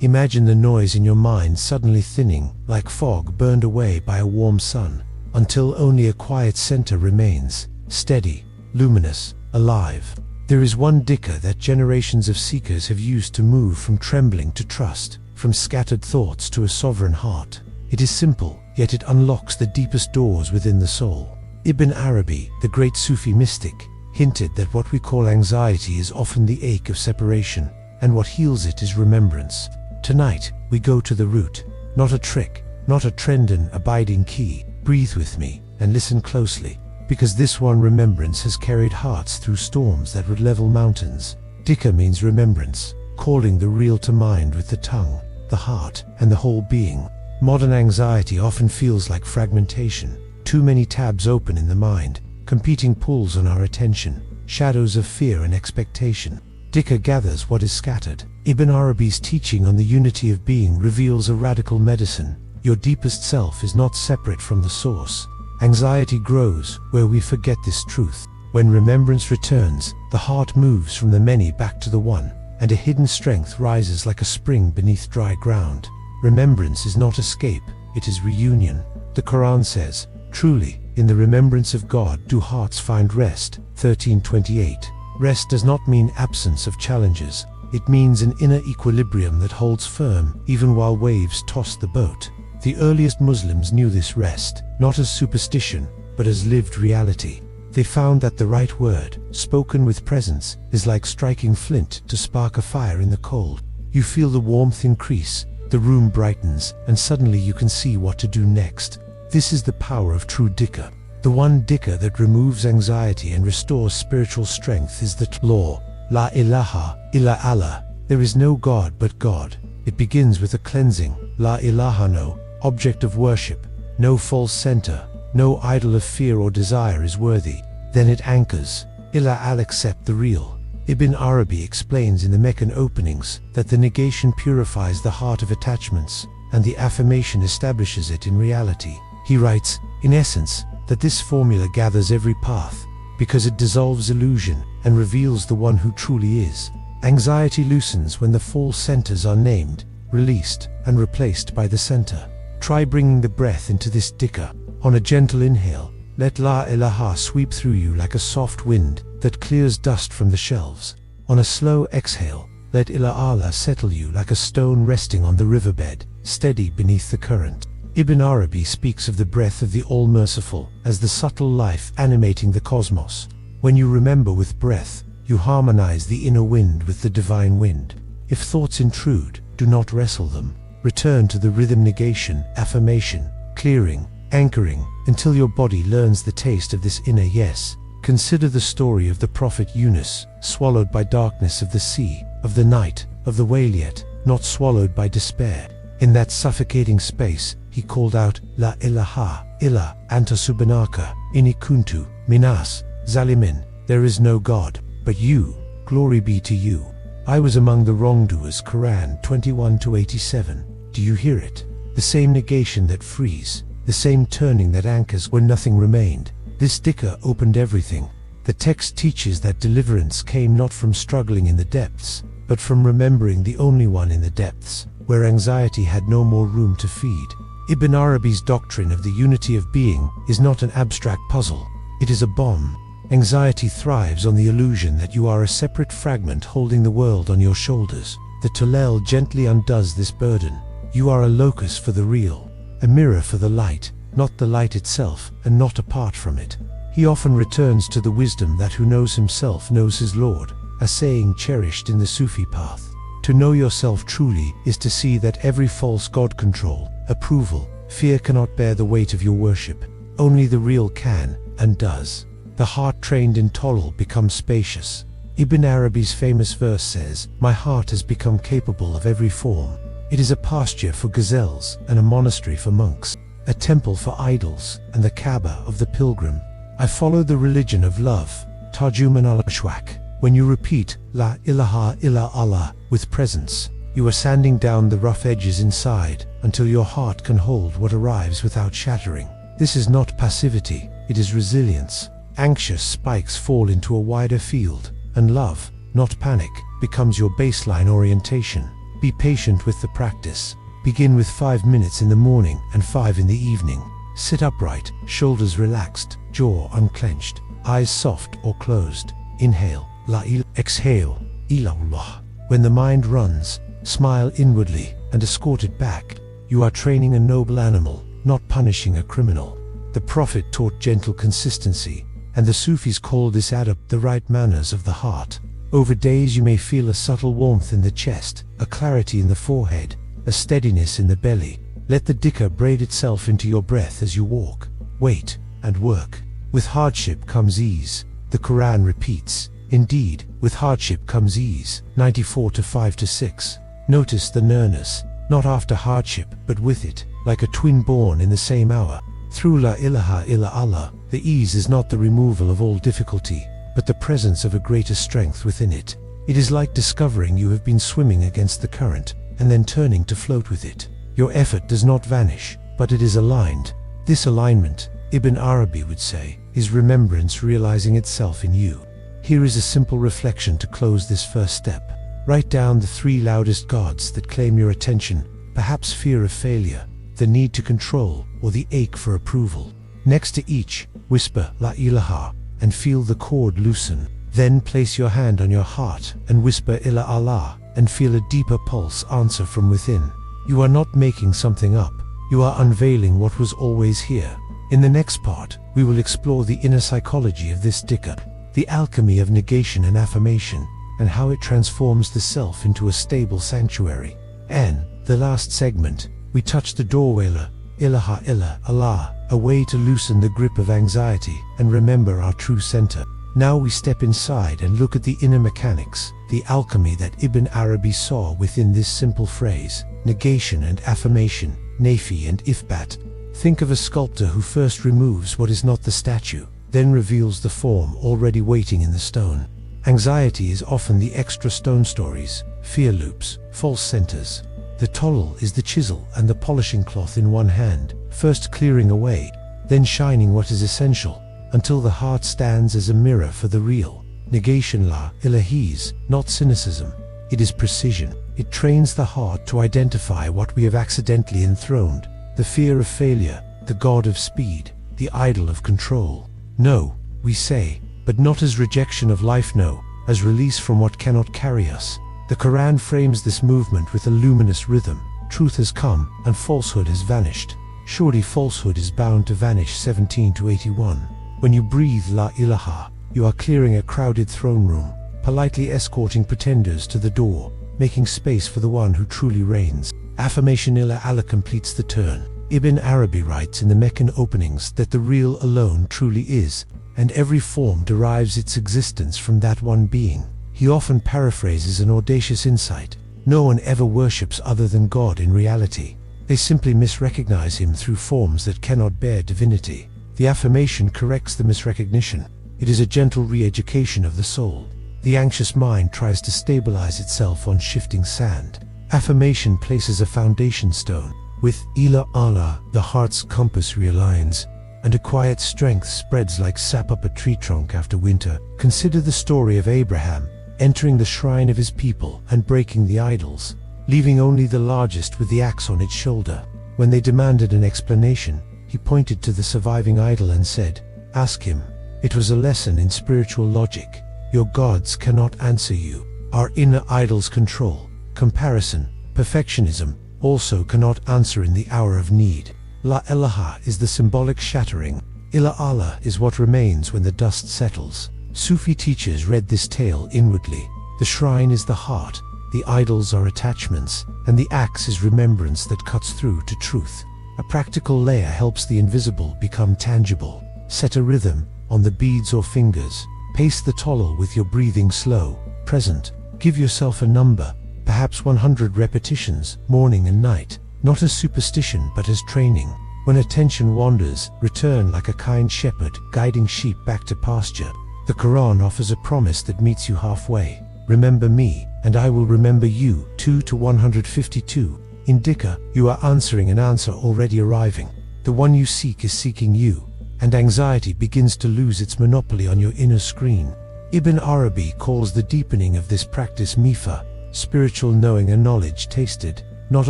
Imagine the noise in your mind suddenly thinning, like fog burned away by a warm sun, until only a quiet center remains, steady, luminous, alive. There is one dhikr that generations of seekers have used to move from trembling to trust, from scattered thoughts to a sovereign heart. It is simple, yet it unlocks the deepest doors within the soul. Ibn Arabi, the great Sufi mystic, hinted that what we call anxiety is often the ache of separation, and what heals it is remembrance. Tonight, we go to the root, not a trick, not a trend and abiding key. Breathe with me, and listen closely, because this one remembrance has carried hearts through storms that would level mountains. Dhikr means remembrance, calling the real to mind with the tongue, the heart, and the whole being. Modern anxiety often feels like fragmentation, too many tabs open in the mind, competing pulls on our attention, shadows of fear and expectation. Dhikr gathers what is scattered. Ibn Arabi's teaching on the unity of being reveals a radical medicine. Your deepest self is not separate from the source. Anxiety grows where we forget this truth. When remembrance returns, the heart moves from the many back to the one, and a hidden strength rises like a spring beneath dry ground. Remembrance is not escape, it is reunion. The Quran says, "Truly, in the remembrance of God do hearts find rest." 13:28. Rest does not mean absence of challenges. It means an inner equilibrium that holds firm even while waves toss the boat. The earliest Muslims knew this rest, not as superstition, but as lived reality. They found that the right word, spoken with presence, is like striking flint to spark a fire in the cold. You feel the warmth increase, the room brightens, and suddenly you can see what to do next. This is the power of true dhikr. The one dhikr that removes anxiety and restores spiritual strength is the law. La ilaha illa Allah. There is no God but God. It begins with a cleansing. La ilaha, no object of worship, no false center, no idol of fear or desire is worthy. Then it anchors. Illa al, accept the real. Ibn Arabi explains in the Meccan openings that the negation purifies the heart of attachments, and the affirmation establishes it in reality. He writes, in essence, that this formula gathers every path, because it dissolves illusion and reveals the one who truly is. Anxiety loosens when the false centers are named, released, and replaced by the center. Try bringing the breath into this dhikr. On a gentle inhale, let La ilaha sweep through you like a soft wind that clears dust from the shelves. On a slow exhale, let Ila Allah settle you like a stone resting on the riverbed, steady beneath the current. Ibn Arabi speaks of the breath of the All-Merciful as the subtle life animating the cosmos. When you remember with breath, you harmonize the inner wind with the divine wind. If thoughts intrude, do not wrestle them. Return to the rhythm negation, affirmation, clearing, anchoring, until your body learns the taste of this inner yes. Consider the story of the prophet Yunus, swallowed by darkness of the sea, of the night, of the whale, yet not swallowed by despair. In that suffocating space, he called out, La ilaha illa anta subhanaka, inni kuntu minas zalimin. There is no God but you, glory be to you. I was among the wrongdoers. Quran 21-87. Do you hear it? The same negation that frees, the same turning that anchors when nothing remained. This dhikr opened everything. The text teaches that deliverance came not from struggling in the depths, but from remembering the only one in the depths, where anxiety had no more room to feed. Ibn Arabi's doctrine of the unity of being is not an abstract puzzle. It is a bomb. Anxiety thrives on the illusion that you are a separate fragment holding the world on your shoulders. The Tolel gently undoes this burden. You are a locus for the real, a mirror for the light, not the light itself, and not apart from it. He often returns to the wisdom that who knows himself knows his Lord, a saying cherished in the Sufi path. To know yourself truly is to see that every false God control, approval, fear cannot bear the weight of your worship. Only the real can, and does. The heart trained in Tolel becomes spacious. Ibn Arabi's famous verse says, "My heart has become capable of every form." It is a pasture for gazelles and a monastery for monks, a temple for idols and the Kaaba of the pilgrim. I follow the religion of love, Tarjuman al-Ashwak. When you repeat La ilaha illa Allah with presence, you are sanding down the rough edges inside until your heart can hold what arrives without shattering. This is not passivity, it is resilience. Anxious spikes fall into a wider field, and love, not panic, becomes your baseline orientation. Be patient with the practice. Begin with 5 minutes in the morning and 5 in the evening. Sit upright, shoulders relaxed, jaw unclenched, eyes soft or closed. Inhale, la il. Exhale, ilallah. When the mind runs, smile inwardly and escort it back. You are training a noble animal, not punishing a criminal. The Prophet taught gentle consistency, and the Sufis call this adab the right manners of the heart. Over days you may feel a subtle warmth in the chest, a clarity in the forehead, a steadiness in the belly. Let the dhikr braid itself into your breath as you walk, wait, and work. With hardship comes ease. The Quran repeats, indeed, with hardship comes ease. 94:5-6. Notice the nearness, not after hardship, but with it, like a twin born in the same hour. Through la ilaha illa Allah, the ease is not the removal of all difficulty, but the presence of a greater strength within it. It is like discovering you have been swimming against the current, and then turning to float with it. Your effort does not vanish, but it is aligned. This alignment, Ibn Arabi would say, is remembrance realizing itself in you. Here is a simple reflection to close this first step. Write down the 3 loudest gods that claim your attention, perhaps fear of failure, the need to control, or the ache for approval. Next to each, whisper la ilaha, and feel the cord loosen. Then place your hand on your heart and whisper ila Allah, and feel a deeper pulse answer from within. You are not making something up, you are unveiling what was always here. In the next part, we will explore the inner psychology of this dhikr, the alchemy of negation and affirmation, and how it transforms the self into a stable sanctuary. And, the last segment, we touch the doorway la ilaha illa Allah, a way to loosen the grip of anxiety and remember our true center. Now we step inside and look at the inner mechanics, the alchemy that Ibn Arabi saw within this simple phrase, negation and affirmation, nafi and ithbat. Think of a sculptor who first removes what is not the statue, then reveals the form already waiting in the stone. Anxiety is often the extra stone stories, fear loops, false centers. The toll is the chisel and the polishing cloth in one hand, first clearing away, then shining what is essential, until the heart stands as a mirror for the real. Negation la ilahis, not cynicism. It is precision. It trains the heart to identify what we have accidentally enthroned, the fear of failure, the god of speed, the idol of control. No, we say, but not as rejection of life, no, as release from what cannot carry us. The Quran frames this movement with a luminous rhythm. Truth has come, and falsehood has vanished. Surely falsehood is bound to vanish. 17-81. When you breathe la ilaha, you are clearing a crowded throne room, politely escorting pretenders to the door, making space for the one who truly reigns. Affirmation ila Allah completes the turn. Ibn Arabi writes in the Meccan openings that the real alone truly is, and every form derives its existence from that one being. He often paraphrases an audacious insight. No one ever worships other than God in reality. They simply misrecognize him through forms that cannot bear divinity. The affirmation corrects the misrecognition. It is a gentle re-education of the soul. The anxious mind tries to stabilize itself on shifting sand. Affirmation places a foundation stone. With ila Allah, the heart's compass realigns, and a quiet strength spreads like sap up a tree trunk after winter. Consider the story of Abraham, entering the shrine of his people and breaking the idols, leaving only the largest with the axe on its shoulder. When they demanded an explanation, he pointed to the surviving idol and said, "Ask him." It was a lesson in spiritual logic. Your gods cannot answer you. Our inner idols control, comparison, perfectionism, also cannot answer in the hour of need. La ilaha is the symbolic shattering. Ila Allah is what remains when the dust settles. Sufi teachers read this tale inwardly. The shrine is the heart, the idols are attachments, and the axe is remembrance that cuts through to truth. A practical layer helps the invisible become tangible. Set a rhythm on the beads or fingers. Pace the tolol with your breathing slow, present. Give yourself a number, perhaps 100 repetitions, morning and night, not as superstition but as training. When attention wanders, return like a kind shepherd, guiding sheep back to pasture. The Quran offers a promise that meets you halfway. Remember me, and I will remember you. 2-152. In Dhikr, you are answering an answer already arriving. The one you seek is seeking you, and anxiety begins to lose its monopoly on your inner screen. Ibn Arabi calls the deepening of this practice mifa, spiritual knowing and knowledge tasted, not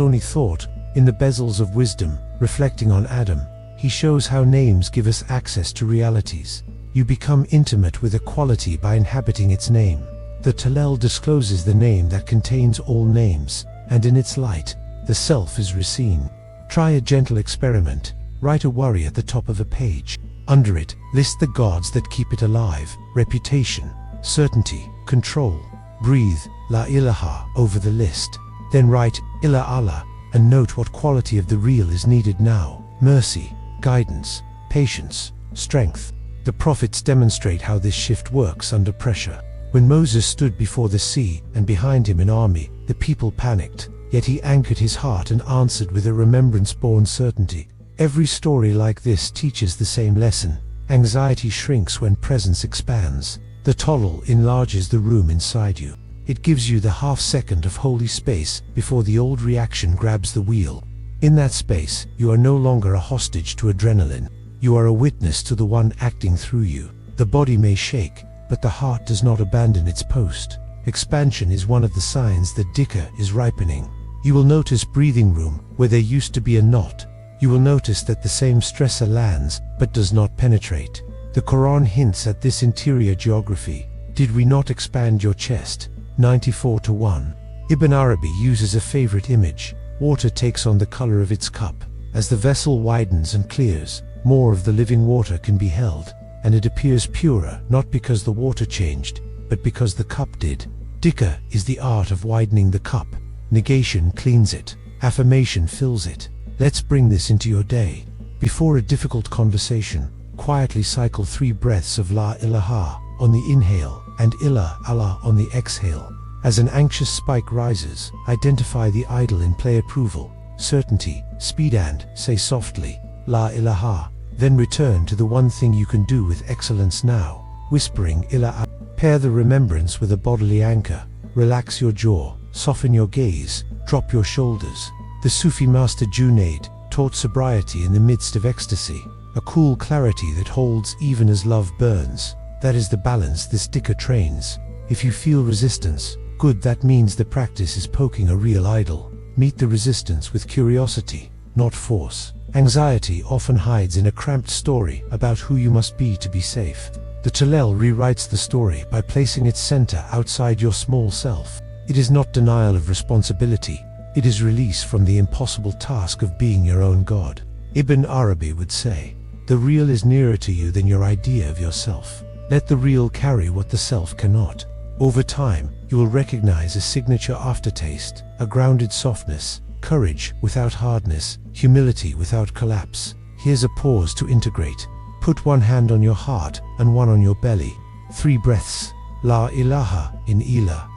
only thought. In the bezels of wisdom, reflecting on Adam, he shows how names give us access to realities. You become intimate with a quality by inhabiting its name. The Talel discloses the name that contains all names, and in its light, the self is reseen. Try a gentle experiment. Write a worry at the top of a page. Under it, list the gods that keep it alive: reputation, certainty, control. Breathe La ilaha over the list. Then write ilaha and note what quality of the real is needed now: mercy, guidance, patience, strength. The prophets demonstrate how this shift works under pressure. When Moses stood before the sea, and behind him an army, the people panicked, yet he anchored his heart and answered with a remembrance-born certainty. Every story like this teaches the same lesson. Anxiety shrinks when presence expands. The Talal enlarges the room inside you. It gives you the half-second of holy space before the old reaction grabs the wheel. In that space, you are no longer a hostage to adrenaline. You are a witness to the one acting through you. The body may shake, but the heart does not abandon its post. Expansion is one of the signs that Dhikr is ripening. You will notice breathing room where there used to be a knot. You will notice that the same stressor lands, but does not penetrate. The Quran hints at this interior geography. Did we not expand your chest? 94:1. Ibn Arabi uses a favorite image. Water takes on the color of its cup. As the vessel widens and clears, more of the living water can be held, and it appears purer, not because the water changed, but because the cup did. Dhikr is the art of widening the cup. Negation cleans it. Affirmation fills it. Let's bring this into your day. Before a difficult conversation, quietly cycle 3 breaths of La ilaha on the inhale and Allah on the exhale. As an anxious spike rises, identify the idol in play approval, certainty, speed, and say softly, La ilaha. Then return to the one thing you can do with excellence now, whispering ilaha. Pair the remembrance with a bodily anchor. Relax your jaw, soften your gaze, drop your shoulders. The Sufi master Junaid taught sobriety in the midst of ecstasy, a cool clarity that holds even as love burns. That is the balance this Dhikr trains. If you feel resistance, good, that means the practice is poking a real idol. Meet the resistance with curiosity, not force. Anxiety often hides in a cramped story about who you must be to be safe. The Talel rewrites the story by placing its center outside your small self. It is not denial of responsibility. It is release from the impossible task of being your own God. Ibn Arabi would say, the real is nearer to you than your idea of yourself. Let the real carry what the self cannot. Over time, you will recognize a signature aftertaste, a grounded softness, courage without hardness, humility without collapse. Here's a pause to integrate. Put one hand on your heart and one on your belly. 3 breaths. La ilaha in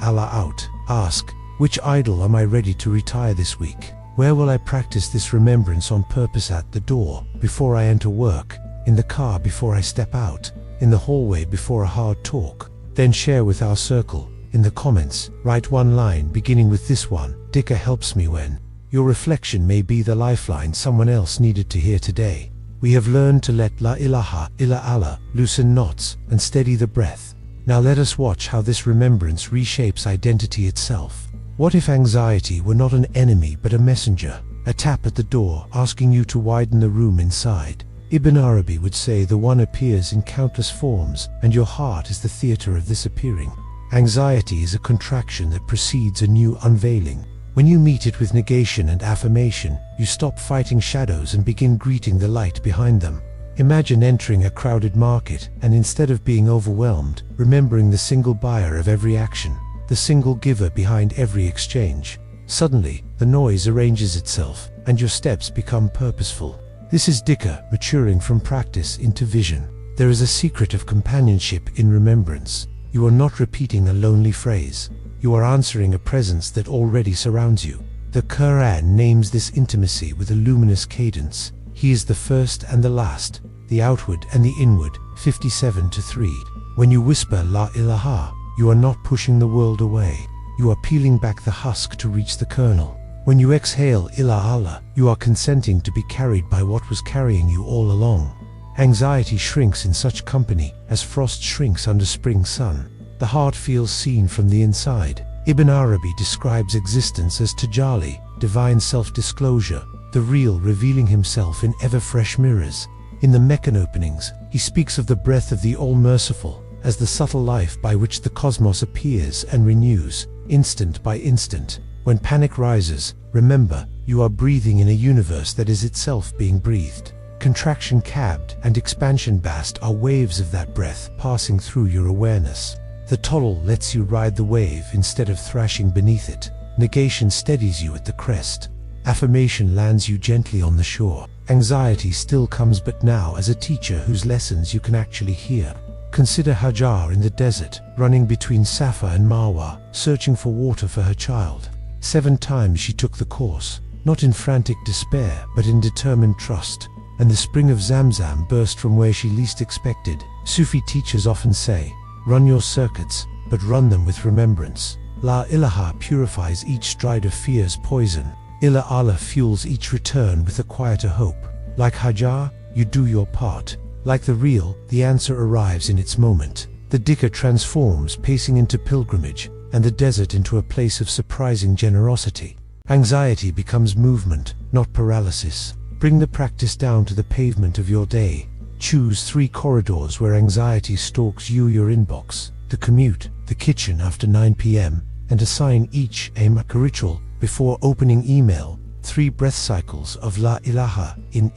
Allah out. Ask, which idol am I ready to retire this week? Where will I practice this remembrance on purpose? At the door, before I enter work, in the car before I step out, in the hallway before a hard talk. Then share with our circle. In the comments, write one line beginning with this one: Dhikr helps me when. Your reflection may be the lifeline someone else needed to hear today. We have learned to let La ilaha illallah loosen knots and steady the breath. Now let us watch how this remembrance reshapes identity itself. What if anxiety were not an enemy but a messenger? A tap at the door asking you to widen the room inside. Ibn Arabi would say the one appears in countless forms, and your heart is the theater of this appearing. Anxiety is a contraction that precedes a new unveiling. When you meet it with negation and affirmation, you stop fighting shadows and begin greeting the light behind them. Imagine entering a crowded market and, instead of being overwhelmed, remembering the single buyer of every action, the single giver behind every exchange. Suddenly, the noise arranges itself, and your steps become purposeful. This is Dhikr maturing from practice into vision. There is a secret of companionship in remembrance. You are not repeating a lonely phrase. You are answering a presence that already surrounds you. The Quran names this intimacy with a luminous cadence. He is the first and the last, the outward and the inward. 57:3. When you whisper La ilaha, you are not pushing the world away. You are peeling back the husk to reach the kernel. When you exhale ilaha, you are consenting to be carried by what was carrying you all along. Anxiety shrinks in such company as frost shrinks under spring sun. The heart feels seen from the inside. Ibn Arabi describes existence as tajalli, divine self-disclosure, the real revealing himself in ever-fresh mirrors. In the Meccan openings, he speaks of the breath of the All-Merciful as the subtle life by which the cosmos appears and renews, instant by instant. When panic rises, remember, you are breathing in a universe that is itself being breathed. Contraction cabbed and expansion bast are waves of that breath passing through your awareness. The total lets you ride the wave instead of thrashing beneath it. Negation steadies you at the crest. Affirmation lands you gently on the shore. Anxiety still comes, but now as a teacher whose lessons you can actually hear. Consider Hajar in the desert, running between Safa and Marwa, searching for water for her child. 7 times she took the course, not in frantic despair, but in determined trust. And the spring of Zamzam burst from where she least expected. Sufi teachers often say, run your circuits, but run them with remembrance. La ilaha purifies each stride of fear's poison. Ilaha fuels each return with a quieter hope. Like Hajar, you do your part. Like the real, the answer arrives in its moment. The Dhikr transforms pacing into pilgrimage, and the desert into a place of surprising generosity. Anxiety becomes movement, not paralysis. Bring the practice down to the pavement of your day. Choose 3 corridors where anxiety stalks you, your inbox, the commute, the kitchen after 9 p.m., and assign each a ritual before opening email. 3 breath cycles of La ilaha in,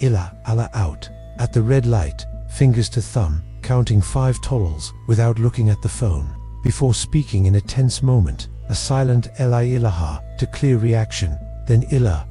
Allah out. At the red light, fingers to thumb, counting 5 tollals without looking at the phone. Before speaking in a tense moment, a silent La ilaha to clear reaction, then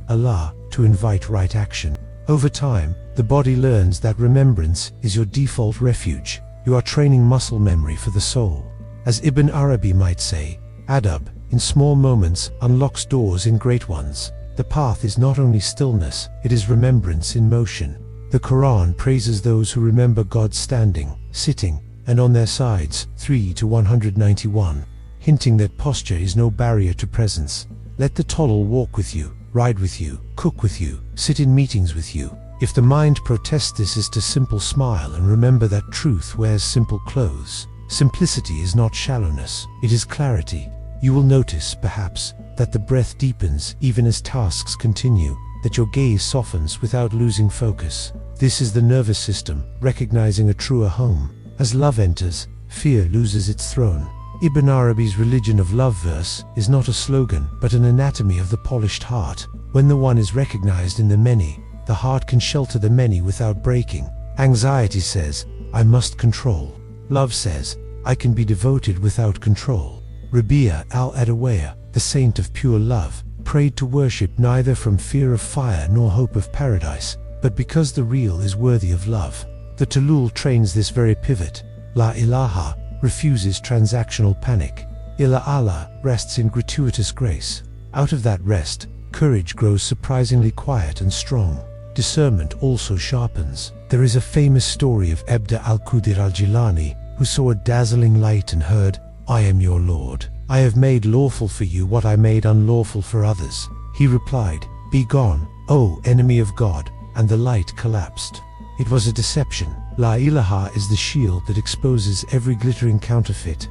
Allah to invite right action. Over time, the body learns that remembrance is your default refuge. You are training muscle memory for the soul. As Ibn Arabi might say, adab, in small moments, unlocks doors in great ones. The path is not only stillness, it is remembrance in motion. The Quran praises those who remember God standing, sitting, and on their sides, 3 to 191, hinting that posture is no barrier to presence. Let the total walk with you, ride with you, cook with you, sit in meetings with you. If the mind protests, this is to simple smile and remember that truth wears simple clothes. Simplicity is not shallowness, it is clarity. You will notice, perhaps, that the breath deepens even as tasks continue, that your gaze softens without losing focus. This is the nervous system recognizing a truer home. As love enters, fear loses its throne. Ibn Arabi's religion of love verse is not a slogan, but an anatomy of the polished heart. When the one is recognized in the many, the heart can shelter the many without breaking. Anxiety says, I must control. Love says, I can be devoted without control. Rabia al-Adawiyah, the saint of pure love, prayed to worship neither from fear of fire nor hope of paradise, but because the real is worthy of love. The Talul trains this very pivot. La ilaha refuses transactional panic. Allah rests in gratuitous grace. Out of that rest, courage grows surprisingly quiet and strong. Discernment also sharpens. There is a famous story of Abd al-Qadir al-Jilani, who saw a dazzling light and heard, I am your Lord. I have made lawful for you what I made unlawful for others. He replied, Be gone, O enemy of God, and the light collapsed. It was a deception. La ilaha is the shield that exposes every glittering counterfeit.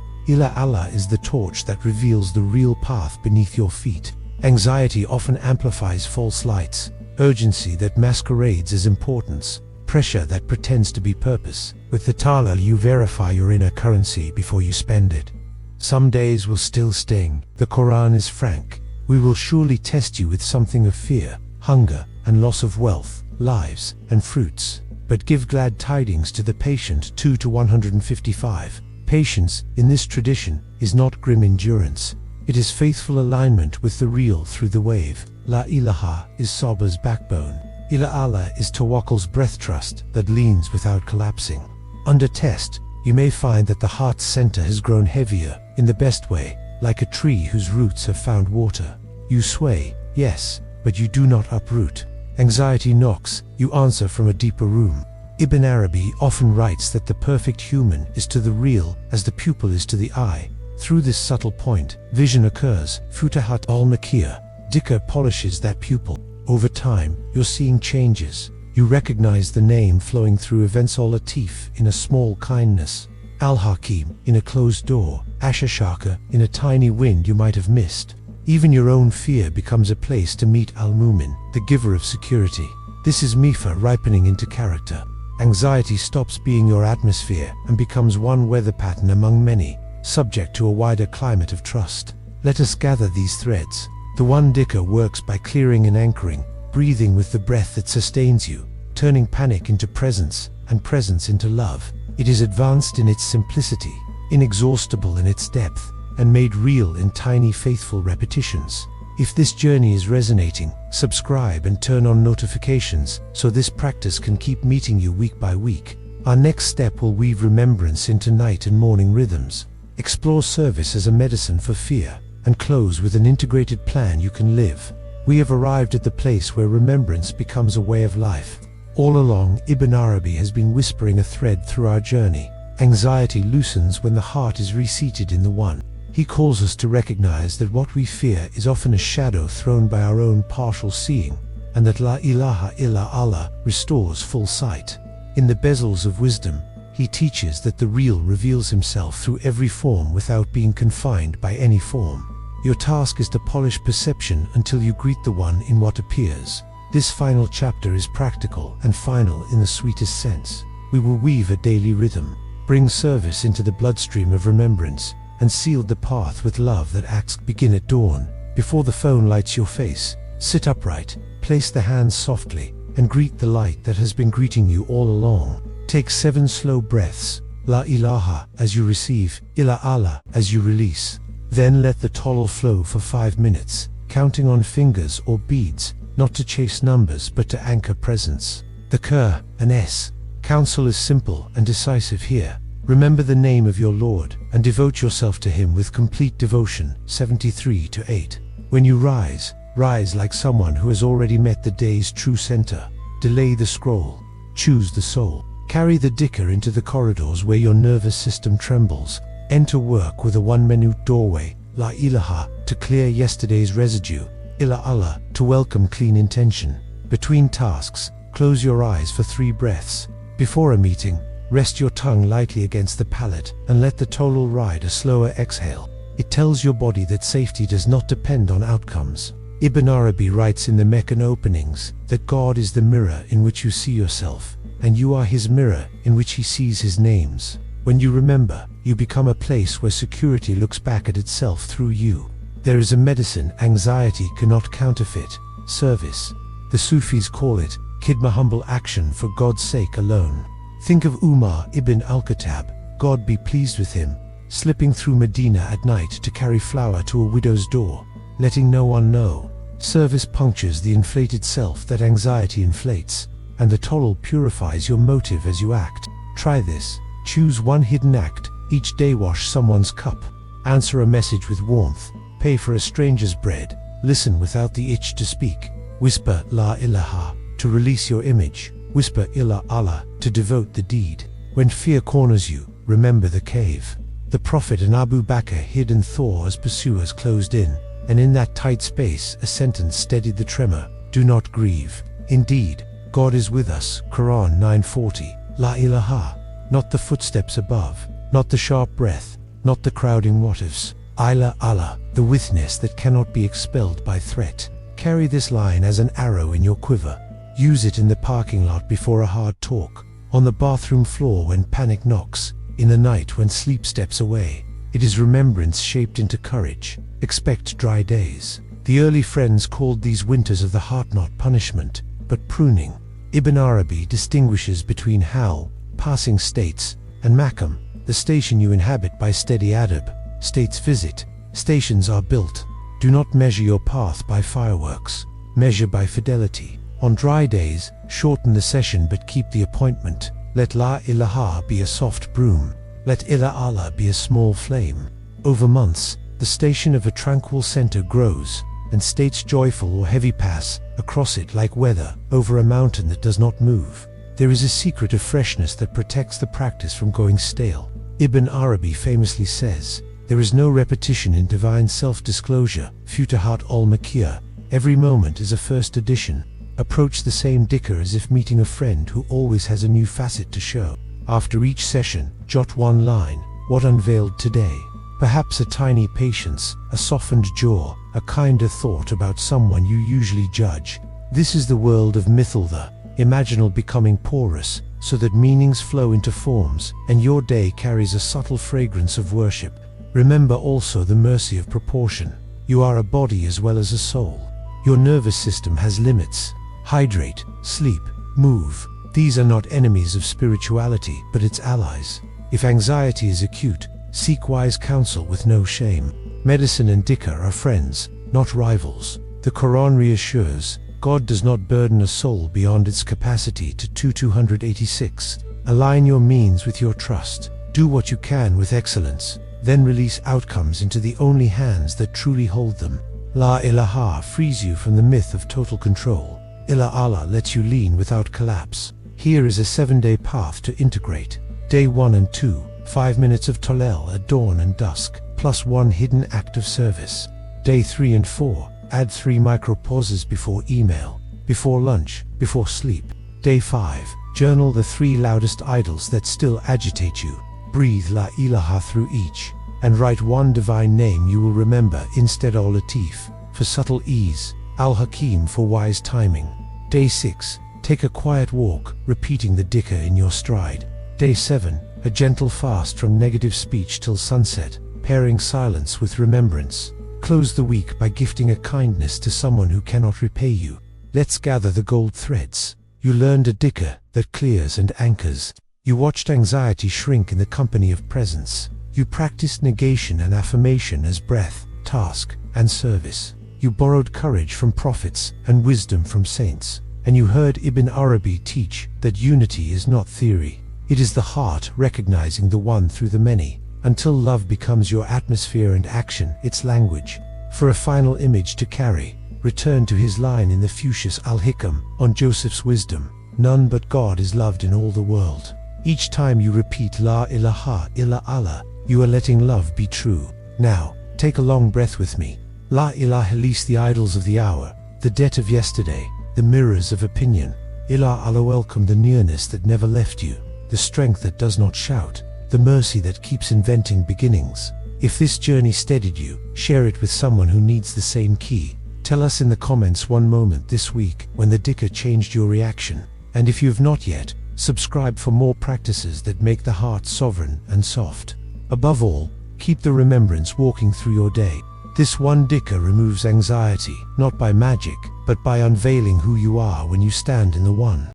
Allah is the torch that reveals the real path beneath your feet. Anxiety often amplifies false lights. Urgency that masquerades as importance. Pressure that pretends to be purpose. With the Ta'ala you verify your inner currency before you spend it. Some days will still sting. The Quran is frank. We will surely test you with something of fear, hunger, and loss of wealth, lives, and fruits. But give glad tidings to the patient. 2 to 155. Patience, in this tradition, is not grim endurance. It is faithful alignment with the real through the wave. La ilaha is Sabra's backbone. Allah is Tawakkal's breath trust that leans without collapsing. Under test, you may find that the heart's center has grown heavier, in the best way, like a tree whose roots have found water. You sway, yes, but you do not uproot. Anxiety knocks, you answer from a deeper room. Ibn Arabi often writes that the perfect human is to the real as the pupil is to the eye. Through this subtle point, vision occurs. Futahat al-Makiyah. Dhikr polishes that pupil. Over time, you're seeing changes. You recognize the name flowing through events al-Latif in a small kindness. Al-Hakim, in a closed door, Ashashaka, in a tiny wind you might have missed. Even your own fear becomes a place to meet Al-Mumin, the giver of security. This is Mifa ripening into character. Anxiety stops being your atmosphere and becomes one weather pattern among many, subject to a wider climate of trust. Let us gather these threads. The one Dhikr works by clearing and anchoring, breathing with the breath that sustains you, turning panic into presence and presence into love. It is advanced in its simplicity, inexhaustible in its depth, and made real in tiny faithful repetitions. If this journey is resonating, subscribe and turn on notifications so this practice can keep meeting you week by week. Our next step will weave remembrance into night and morning rhythms, explore service as a medicine for fear, and close with an integrated plan you can live. We have arrived at the place where remembrance becomes a way of life. All along, Ibn Arabi has been whispering a thread through our journey. Anxiety loosens when the heart is reseated in the One. He calls us to recognize that what we fear is often a shadow thrown by our own partial seeing, and that la ilaha illa Allah restores full sight. In the bezels of wisdom, he teaches that the real reveals himself through every form without being confined by any form. Your task is to polish perception until you greet the One in what appears. This final chapter is practical and final in the sweetest sense. We will weave a daily rhythm, bring service into the bloodstream of remembrance, and seal the path with love that acts. Begin at dawn, before the phone lights your face. Sit upright, place the hands softly, and greet the light that has been greeting you all along. Take 7 slow breaths, la ilaha as you receive, ilaha as you release. Then let the total flow for 5 minutes, counting on fingers or beads, not to chase numbers but to anchor presence. The K, an S. Counsel is simple and decisive here. Remember the name of your Lord and devote yourself to Him with complete devotion. 73-8. When you rise, rise like someone who has already met the day's true center. Delay the scroll. Choose the soul. Carry the Dhikr into the corridors where your nervous system trembles. Enter work with a 1-minute doorway, la ilaha, to clear yesterday's residue, ilaha, to welcome clean intention. Between tasks, close your eyes for 3 breaths. Before a meeting, rest your tongue lightly against the palate and let the total ride a slower exhale. It tells your body that safety does not depend on outcomes. Ibn Arabi writes in the Meccan openings that God is the mirror in which you see yourself, and you are His mirror in which He sees His names. When you remember, you become a place where security looks back at itself through you. There is a medicine anxiety cannot counterfeit, service. The Sufis call it khidma, humble action for God's sake alone. Think of Umar ibn al-Khattab, God be pleased with him, slipping through Medina at night to carry flour to a widow's door, letting no one know. Service punctures the inflated self that anxiety inflates, and the toll purifies your motive as you act. Try this. Choose one hidden act, each day wash someone's cup, answer a message with warmth, pay for a stranger's bread, listen without the itch to speak, whisper la ilaha to release your image, whisper illa Allah to devote the deed. When fear corners you, remember the cave. The Prophet and Abu Bakr hid and Thor as pursuers closed in, and in that tight space a sentence steadied the tremor, do not grieve. Indeed, God is with us, Quran 9:40, la ilaha. Not the footsteps above, not the sharp breath, not the crowding what ifs. Ila Allah, the witness that cannot be expelled by threat. Carry this line as an arrow in your quiver. Use it in the parking lot before a hard talk, on the bathroom floor when panic knocks, in the night when sleep steps away. It is remembrance shaped into courage. Expect dry days. The early friends called these winters of the heart not punishment, but pruning. Ibn Arabi distinguishes between hal, passing states, and makam, the station you inhabit by steady adab. States visit, stations are built. Do not measure your path by fireworks, measure by fidelity. On dry days, shorten the session but keep the appointment. Let la ilaha be a soft broom, let illa Allah be a small flame. Over months, the station of a tranquil center grows, and states joyful or heavy pass across it like weather over a mountain that does not move. There is a secret of freshness that protects the practice from going stale. Ibn Arabi famously says, there is no repetition in divine self-disclosure, Futuhat al-Makkiyah. Every moment is a first edition. Approach the same Dhikr as if meeting a friend who always has a new facet to show. After each session, jot one line. What unveiled today? Perhaps a tiny patience, a softened jaw, a kinder thought about someone you usually judge. This is the world of mythaltha, imaginal becoming porous, so that meanings flow into forms, and your day carries a subtle fragrance of worship. Remember also the mercy of proportion. You are a body as well as a soul. Your nervous system has limits. Hydrate, sleep, move. These are not enemies of spirituality, but its allies. If anxiety is acute, seek wise counsel with no shame. Medicine and dhikr are friends, not rivals. The Quran reassures, God does not burden a soul beyond its capacity to 286. Align your means with your trust. Do what you can with excellence, then release outcomes into the only hands that truly hold them. La ilaha frees you from the myth of total control. Ilaha lets you lean without collapse. Here is a 7-day path to integrate. Day 1 and 2, 5 minutes of tolel at dawn and dusk, plus 1 hidden act of service. Day 3 and 4, add 3 micro pauses before email, before lunch, before sleep. Day 5, journal the 3 loudest idols that still agitate you. Breathe la ilaha through each, and write 1 divine name you will remember instead of Latif, for subtle ease, Al-Hakim for wise timing. Day 6, take a quiet walk, repeating the dhikr in your stride. Day 7, a gentle fast from negative speech till sunset, pairing silence with remembrance. Close the week by gifting a kindness to someone who cannot repay you. Let's gather the gold threads. You learned a dhikr that clears and anchors. You watched anxiety shrink in the company of presence. You practiced negation and affirmation as breath, task, and service. You borrowed courage from prophets and wisdom from saints. And you heard Ibn Arabi teach that unity is not theory. It is the heart recognizing the one through the many, until love becomes your atmosphere and action its language. For a final image to carry, return to his line in the Fuchsius Al-Hikam on Joseph's wisdom. None but God is loved in all the world. Each time you repeat La ilaha illa Allah, you are letting love be true. Now, take a long breath with me. La ilaha, release the idols of the hour, the debt of yesterday, the mirrors of opinion. Ilah Allah, welcome the nearness that never left you, the strength that does not shout, the mercy that keeps inventing beginnings. If this journey steadied you, share it with someone who needs the same key. Tell us in the comments one moment this week when the dhikr changed your reaction. And if you have not yet, subscribe for more practices that make the heart sovereign and soft. Above all, keep the remembrance walking through your day. This one dhikr removes anxiety, not by magic, but by unveiling who you are when you stand in the one.